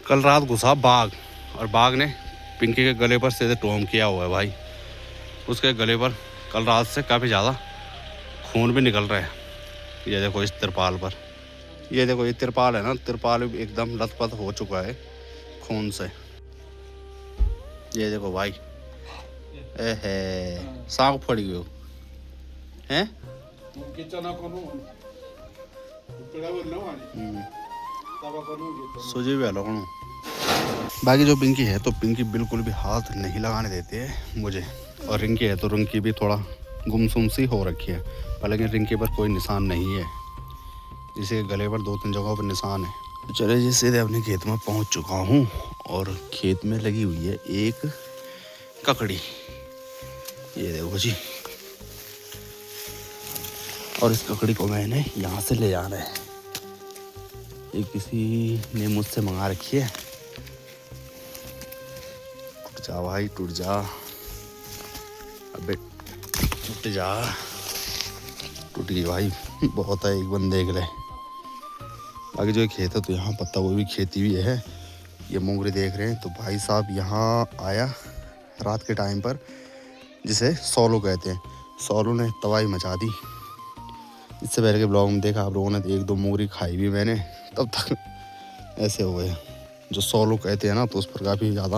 कल रात घुसा बाघ और बाघ ने पिंकी के गले पर सीधे टोम किया हुआ है भाई। उसके गले पर कल रात से काफ़ी ज़्यादा खून भी निकल रहा है। ये देखो इस तिरपाल पर, ये देखो ये तिरपाल है ना, तिरपाल एकदम लथपथ हो चुका है खून से। ये देखो भाई, ए सांप फड़ गयो हैं। सोचे भी हलो। बाकी जो पिंकी है तो पिंकी बिल्कुल भी हाथ नहीं लगाने देते है मुझे, और रिंकी है तो रिंकी भी थोड़ा गुमसुम सी हो रखी है, हालांकि रिंकी पर कोई निशान नहीं है, जिसे गले पर 2-3 जगहों पर निशान है। तो चले जी सीधे अपने खेत में पहुंच चुका हूं और खेत में लगी हुई है एक ककड़ी, ये देखो जी। और इस ककड़ी को मैंने यहाँ से ले जाना है, ये किसी ने मुझसे मंगा रखी है। टूट जा भाई टूट जा, अबे टूट जा, टूट गई भाई, बहुत है, एक बंदे देख ले। बाकी जो खेत है तो यहाँ पत्ता गोभी खेती भी है, ये मोंगरे देख रहे हैं। तो भाई साहब यहाँ आया रात के टाइम पर, जिसे सोलो कहते हैं, सोलो ने तबाही मचा दी। इससे पहले के ब्लॉग में देखा आप लोगों ने, 1-2 मोंगरी खाई भी मैंने, तब तक ऐसे हो गए। जो सोलो कहते हैं ना, तो उस पर काफ़ी ज़्यादा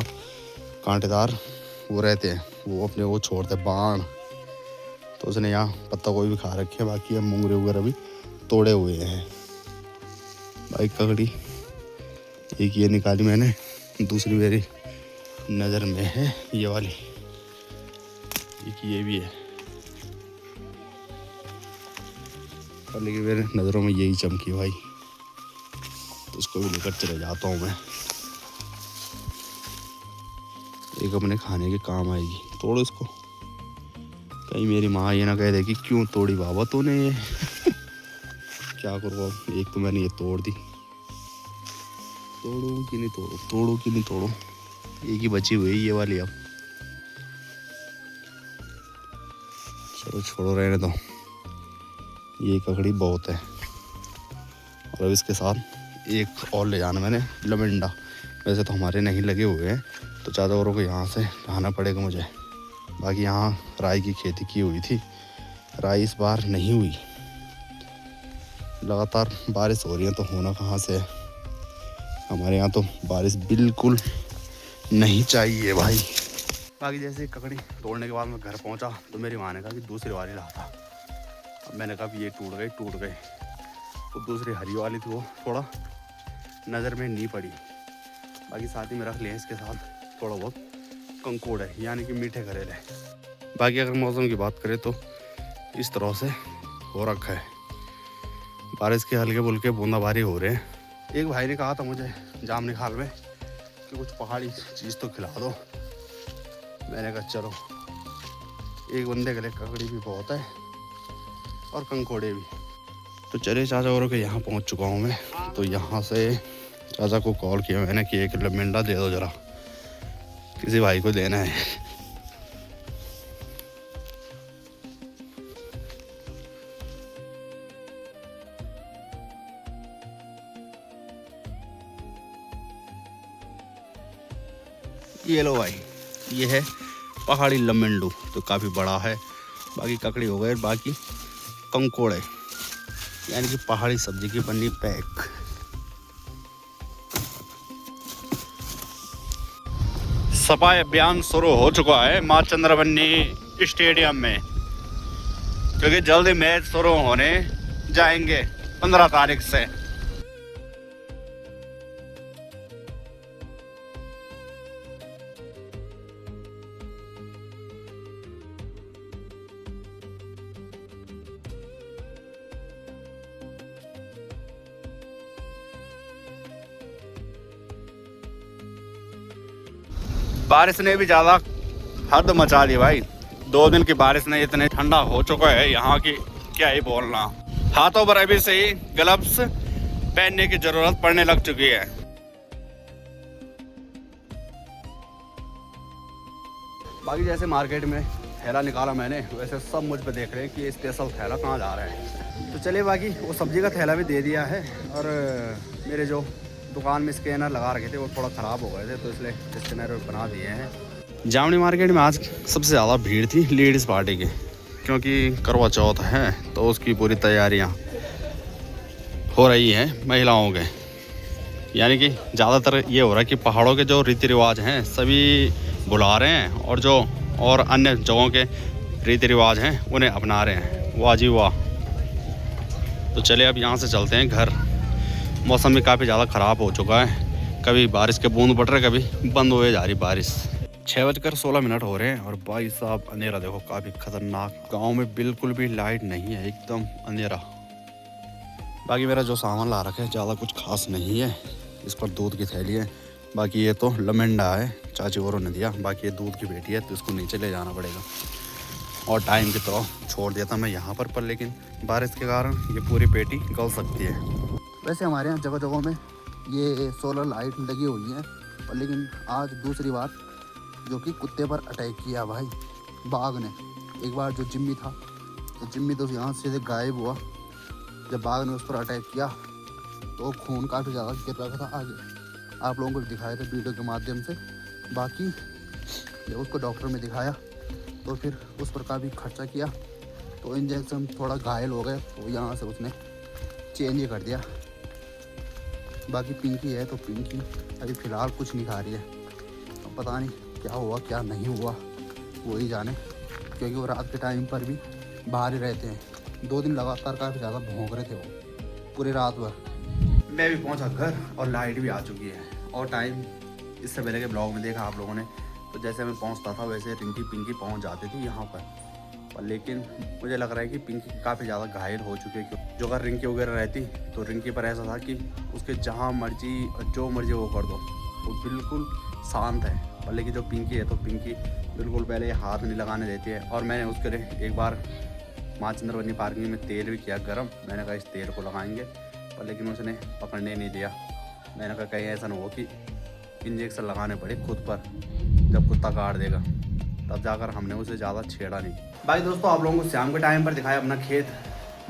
कांटेदार वो रहते हैं, वो अपने वो छोड़ते बाण। तो उसने यहाँ पत्ता कोई भी खा रखे है, बाकी हम मोंगरे वगैरह भी तोड़े हुए हैं। भाई ककड़ी एक ये निकाली मैंने, दूसरी मेरी नज़र में है ये वाली, एक ये भी है, पर लेकिन मेरे नज़रों में यही चमकी भाई, तो इसको भी लेकर चले जाता हूँ मैं, एक अपने खाने के काम आएगी। तोड़ो इसको, कहीं मेरी माँ ये ना कह दे कि क्यों तोड़ी बाबा तूने ये क्या करूँ अब, एक तो मैंने ये तोड़ दी, तोड़ो कि नहीं तोड़ो, तोड़ो कि नहीं तोड़ो, एक ही बची हुई ये वाली। अब चलो छोड़ो रहने दो, ये ककड़ी बहुत है। और अब इसके साथ एक और ले जाना मैंने, लमेंडा। वैसे तो हमारे नहीं लगे हुए हैं, तो ज़्यादा औरों को यहाँ से लाना पड़ेगा मुझे। बाकी यहाँ राई की खेती की हुई थी, राई इस बार नहीं हुई, लगातार बारिश हो रही है, तो होना कहाँ से है। हमारे यहाँ तो बारिश बिल्कुल नहीं चाहिए भाई। बाकी जैसे ककड़ी तोड़ने के बाद मैं घर पहुँचा तो मेरी माँ ने कहा कि दूसरी वाली रहा था। अब मैंने कहा ये टूट गई। तो दूसरी हरी वाली थी, वो थोड़ा नज़र में नहीं पड़ी। बाकी साथ ही में रख लिया इसके साथ थोड़ा बहुत कंकोड़ है, यानी कि मीठे करेले। बाकी अगर मौसम की बात करें तो इस तरह से हो रखा है, बारिश के हल्के बुल्के बूंदाबांदी हो रहे हैं। एक भाई ने कहा था मुझे जाम निकाल में कि कुछ पहाड़ी चीज़ तो खिला दो, मैंने कहा चलो। एक बंदे के लिए ककड़ी भी बहुत है और कंकोड़े भी। तो चले चाचा औरों के यहाँ पहुँच चुका हूँ मैं। तो यहाँ से चाचा को कॉल किया मैंने कि एक लमेंडा दे दो ज़रा, किसी भाई को देना है। ये लो भाई, ये है पहाड़ी लमेंडू, तो काफ़ी बड़ा है। बाकी ककड़ी हो गए, बाकी कंकोड़े, यानी कि पहाड़ी सब्जी की बनी पैक। सफाई अभियान शुरू हो चुका है माँ चंद्रवन्नी स्टेडियम में, क्योंकि जल्दी मैच शुरू होने जाएंगे 15 तारीख से। बारिश ने भी ज़्यादा हद मचा दी भाई, 2 दिन की बारिश ने इतने ठंडा हो चुका है यहाँ की, क्या ही बोलना। हाथों पर अभी से ही ग्लव्स पहनने की जरूरत पड़ने लग चुकी है। बाकी जैसे मार्केट में थैला निकाला मैंने, वैसे सब मुझ पे देख रहे हैं कि ये स्पेशल थैला कहाँ जा रहा है। तो चलिए, बाकी वो सब्जी का थैला भी दे दिया है, और मेरे जो दुकान में स्कैनर लगा रखे थे, वो थोड़ा ख़राब हो गए थे, तो इसलिए स्कैनर बना दिए हैं। जामनी मार्केट में आज सबसे ज़्यादा भीड़ थी लेडीज़ पार्टी की, क्योंकि करवा चौथ है तो उसकी पूरी तैयारियां हो रही हैं महिलाओं के। यानी कि ज़्यादातर ये हो रहा है कि पहाड़ों के जो रीति रिवाज हैं सभी बुला रहे हैं, और जो और अन्य जगहों के रीति रिवाज हैं उन्हें अपना रहे हैं। वाह जी वाह। तो चले अब यहाँ से चलते हैं घर। मौसम भी काफ़ी ज़्यादा ख़राब हो चुका है, कभी बारिश के बूंद पड़ रहे, कभी बंद हुए जा रही बारिश। 6:16 हो रहे हैं और भाई साहब अंधेरा देखो, काफ़ी ख़तरनाक। गांव में बिल्कुल भी लाइट नहीं है, एकदम अंधेरा। बाकी मेरा जो सामान ला रखा है ज़्यादा कुछ खास नहीं है। इस पर दूध की थैली है, बाकी ये तो लमेंडा है, चाची औरों ने दिया। बाकी ये दूध की बेटी है तो इसको नीचे ले जाना पड़ेगा। और टाइम की तरह छोड़ दिया था मैं यहाँ पर लेकिन बारिश के कारण ये पूरी पेटी गल सकती है। वैसे हमारे यहाँ जगह जगहों में ये सोलर लाइट लगी हुई है, और लेकिन आज दूसरी बार जो कि कुत्ते पर अटैक किया भाई बाघ ने। एक बार जो जिम्मी था, तो जिम्मी तो यहाँ से गायब हुआ। जब बाघ ने उस पर अटैक किया तो खून काफ़ी ज़्यादा गिर रहा था आगे। आप लोगों को भी दिखाया था वीडियो के माध्यम से। बाकी जब उसको डॉक्टर में दिखाया तो फिर उस पर काफ़ी खर्चा किया, तो इंजेक्शन थोड़ा घायल हो गए, तो यहाँ से उसने चेंज कर दिया। बाकी पिंकी है तो पिंकी अभी फ़िलहाल कुछ नहीं खा रही है। तो पता नहीं क्या हुआ क्या नहीं हुआ, वो ही जाने, क्योंकि वो रात के टाइम पर भी बाहर ही रहते हैं। 2 दिन लगातार काफ़ी ज़्यादा भौंक रहे थे वो पूरी रात भर। मैं भी पहुंचा घर और लाइट भी आ चुकी है। और टाइम इससे पहले के ब्लॉग में देखा आप लोगों ने, तो जैसे मैं पहुंचता था वैसे रिंकी पिंकी पहुंच जाती थी यहाँ पर लेकिन मुझे लग रहा है कि पिंकी काफ़ी ज़्यादा घायल हो चुकी है। जो अगर रिंकी वगैरह रहती तो रिंकी पर ऐसा था कि उसके जहाँ मर्जी जो मर्जी वो कर दो, वो बिल्कुल शांत है। और लेकिन जो पिंकी है तो पिंकी बिल्कुल पहले हाथ नहीं लगाने देती है। और मैंने उसके लिए एक बार माँ चंद्रवनी पार्किंग में तेल भी किया गर्म। मैंने कहा इस तेल को लगाएंगे, पर लेकिन उसने पकड़ने नहीं दिया। मैंने कहा कहीं ऐसा ना हो कि इंजेक्शन लगाने पड़े खुद पर, जब कुत्ता काट देगा। तब जाकर हमने उसे ज़्यादा छेड़ा नहीं। भाई दोस्तों, आप लोगों को शाम के टाइम पर दिखाया अपना खेत।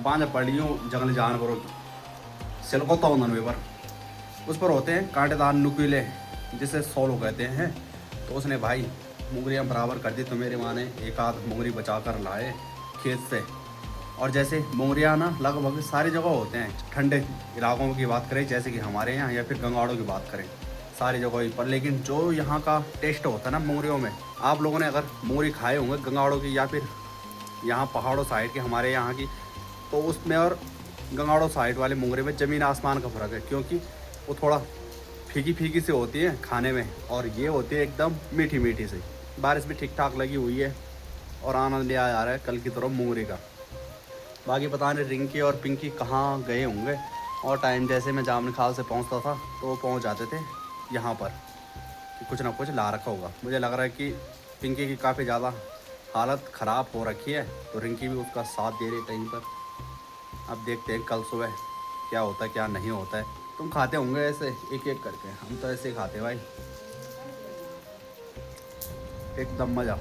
बांझ पड़ी हूँ जंगली जानवरों की। सिलकोता उन्होंने पर उस पर होते हैं कांटेदार नुकीले, जिसे सोलो कहते हैं। तो उसने भाई मुंगरियाँ बराबर कर दी, तो मेरी माँ ने एक आध मुंगरी बचा कर लाए खेत से। और जैसे मोंगरिया ना लगभग सारी जगह होते हैं। ठंडे इलाकों की बात करें जैसे कि हमारे यहाँ, या फिर गंगाड़ों की बात करें, सारी जगह पर। लेकिन जो यहाँ का टेस्ट होता है ना मोंगरियों में, आप लोगों ने अगर मोंगरी खाए होंगे गंगाड़ों की या फिर यहाँ पहाड़ों साइड के हमारे यहाँ की, तो उसमें और गंगाड़ों साइड वाले मोंगरे में ज़मीन आसमान का फ़र्क है। क्योंकि वो थोड़ा फीकी फीकी से होती है खाने में, और ये होती है एकदम मीठी मीठी से। बारिश भी ठीक ठाक लगी हुई है और आनंद लिया जा रहा है कल की तरफ मोंगरी का। बाकी पता नहीं रिंकी और पिंकी कहाँ गए होंगे। और टाइम जैसे मैं जामनी खाल से पहुंचता था तो वो पहुंच जाते थे यहाँ पर कि कुछ ना कुछ ला रखा होगा। मुझे लग रहा है कि पिंकी की काफ़ी ज़्यादा हालत ख़राब हो रखी है, तो रिंकी भी उसका साथ दे रही टाइम पर। अब देखते हैं कल सुबह क्या होता है क्या नहीं होता है। तुम खाते होंगे ऐसे एक एक करके, हम तो ऐसे ही खाते भाई, एकदम मज़ा।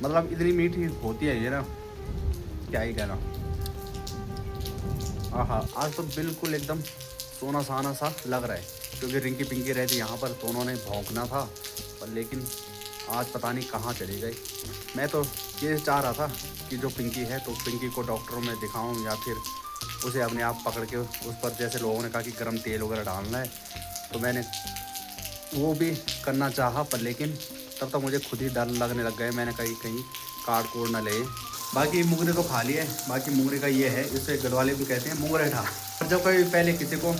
मतलब इतनी मीठी होती है ये ना, क्या ही कहना। हाँ, आज तो बिल्कुल एकदम सोना साना सा लग रहा है, क्योंकि रिंकी पिंकी रहती यहाँ पर तो उन्होंने भौंकना था, पर लेकिन आज पता नहीं कहाँ चली गई। मैं तो ये चाह रहा था कि जो पिंकी है तो पिंकी को डॉक्टरों में दिखाऊं, या फिर उसे अपने आप पकड़ के उस पर, जैसे लोगों ने कहा कि गर्म तेल वगैरह डालना है, तो मैंने वो भी करना चाहा, पर लेकिन तब तक मुझे खुद ही डर लगने लग गए। मैंने कहीं काट कोड़ ना ले। बाकी मुंगरे तो खा लिए। बाकी मुंगरे का ये है, इसे गढ़वाले भी कहते हैं मुंगरे ठा। और जब कभी पहले किसी को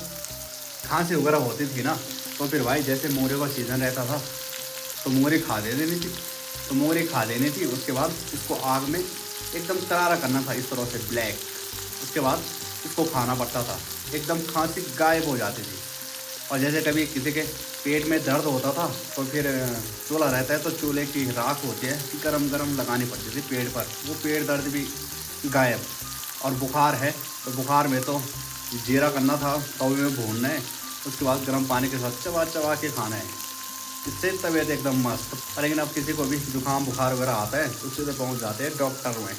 खांसी वगैरह होती थी ना, तो फिर भाई जैसे मुंगरे का सीज़न रहता था तो मुंगरी खा लेनी थी। तो मुंगरी खा लेनी थी, उसके बाद इसको आग में एकदम करारा करना था इस तरह से ब्लैक। उसके बाद इसको खाना पड़ता था, एकदम खांसी गायब हो जाती थी। और जैसे कभी किसी के पेट में दर्द होता था तो फिर चूल्हा रहता है, तो चूल्हे की राख होती है गरम गरम लगानी पड़ती थी पेट पर, वो पेट दर्द भी गायब। और बुखार है तो बुखार में तो जीरा करना था, तवे में भूनना है, उसके बाद गर्म पानी के साथ चबा चबा के खाना है। इससे तबीयत एकदम मस्त। लेकिन अब किसी को भी जुकाम बुखार वगैरह आता है तो सीधे पहुँच जाते हैं डॉक्टर में।